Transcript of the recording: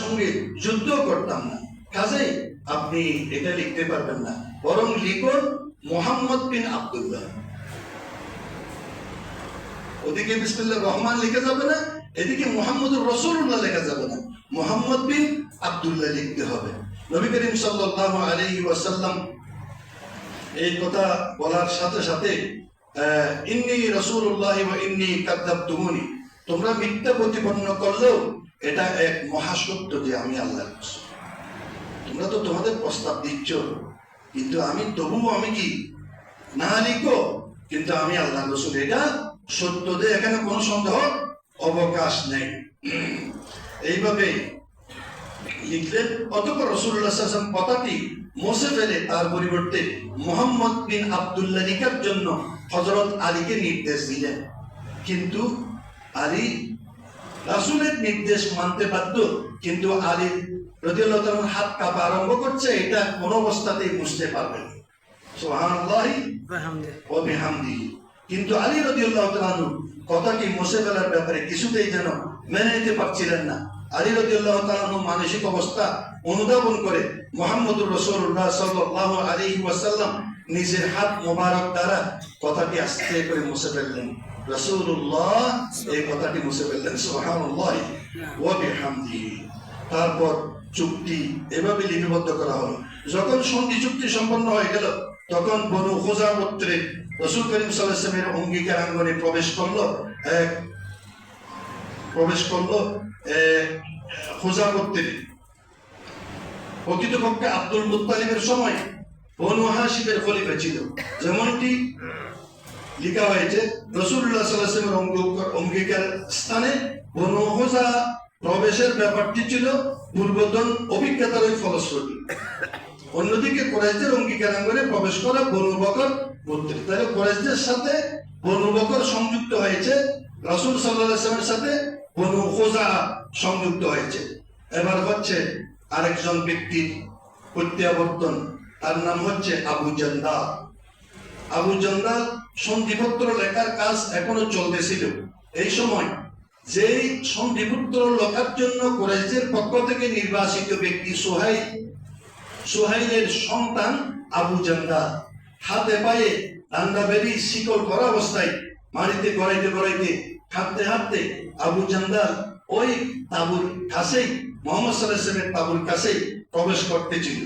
সঙ্গে যুদ্ধ করতাম না, কাজেই আপনি এটা লিখতে পারবেন না, বরং লিখুন মোহাম্মদ বিন আব্দুল্লাহ। ওদিকে বিসমিল্লাহির রহমান লেখা যাবে না, এদিকে মুহাম্মদুর রাসূলুল্লাহ লেখা যাবে না, মুহাম্মদ বিন আব্দুল্লাহ লিখতে হবে। নবী করিম সাল্লাল্লাহু আলাইহি ওয়াসাল্লাম এই কথা বলার সাথে সাথে ইন্নী রাসূলুল্লাহ ওয়া ইন্নী কাযাবতুমুনি, তোমরা মিথ্যা প্রতিপন্ন করলেও এটা এক মহাসত্য যে আমি আল্লাহর রাসূল। তোমরা তো তোমাদের প্রস্তাব দিচ্ছ, কিন্তু আমি তবুও আমি কি না লিখো, কিন্তু আমি আল্লাহর রাসূল, এটা সত্য যে এখানে কোনো সন্দেহ অবকাশ নেই। এইভাবে লিখলেন। অতঃপর রাসূলুল্লাহ সাল্লাল্লাহু আলাইহি ওয়াসাল্লাম কথাটি মুছে ফেলে তার পরিবর্তে মুহাম্মদ বিন আব্দুল্লাহ লিখার জন্য হযরত আলীকে নির্দেশ দিলেন। কিন্তু আলী রাসূলের নির্দেশ মানতে বাধ্য, কিন্তু আলী রাদিয়াল্লাহু তাআলার হাত কাঁপা আরম্ভ করছে, এটা কোন অবস্থাতেই বুঝতে পারবে না। সুবহানাল্লাহি ওয়া বিহামদিহি। কিন্তু আলী রাদিয়াল্লাহু তাআলা কথাটি মুছে ফেলার ব্যাপারে কিছুতেই যেন মেনে নিতে পারছিলেন না। আলী রাদিয়াল্লাহু তাআলা মানসিক অবস্থা অনুধাবন করে মুহাম্মদুর রাসূলুল্লাহ সাল্লাল্লাহু আলাইহি ওয়াসাল্লাম নিজের হাত মোবারক দ্বারা কথাটি আস্তে করে মুছে ফেললেন। রাসূলুল্লাহ এই কথাটি মুছে ফেললেন। সুবহানাল্লাহি ওয়া বিহামদিহি। তারপর চুক্তি এভাবে লিপিবদ্ধ করা হলো। যখন সন্ধি চুক্তি সম্পন্ন হয়ে গেল, তখন বনু খুযা গোত্রের রাসূল করিম সাল্লাল্লাহু আলাইহি ওয়াসাল্লামের অঙ্গীকার আঙ্গনে প্রবেশ করলো খুযা গোত্রের। প্রকৃতপক্ষে আব্দুল মুত্তালিবের সময় বনু হাশিমের খলিফা ছিল, যেমনটি লেখা হয়েছে। রাসূলুল্লাহ সাল্লাল্লাহু আলাইহি ওয়াসাল্লামের অঙ্গীকার স্থানে বনু খুযা প্রবেশের ব্যাপারটি ছিল পূর্বতন অভিজ্ঞতার ফলশ্রুতি। অন্যদিকে কুরাইশদের অঙ্গীকারাঙ্গনে প্রবেশ করা বনু বকর গোত্রের। তাহলে কুরাইশদের সাথে বনু বকর সংযুক্ত হয়েছে, রাসূল সাল্লাল্লাহু আলাইহি ওয়াসাল্লামের সাথে বনু খুযা সংযুক্ত হয়েছে। এবার হচ্ছে আরেকজন ব্যক্তির প্রত্যাবর্তন, তার নাম হচ্ছে আবু জান্দাল। আবু জান্দাল সন্ধিপত্র লেখার কাজ এখনো চলতেছিল। এই সময় যেই সন্ধিপত্র লেখার জন্য কুরাইশদের পক্ষ থেকে নির্বাচিত ব্যক্তি সুহাইলের সন্তান আবু জান্দাল হাতে পায়ে ডান্ডা বেরি শিকল করা অবস্থায় মাটিতে গড়াইতে হাঁটতে আবু জান্দাল ওই তাঁবুর কাছেই মুহাম্মদ সাল্লাল্লাহু আলাইহি ওয়াসাল্লামের তাঁবুর কাছেই প্রবেশ করতেছিল।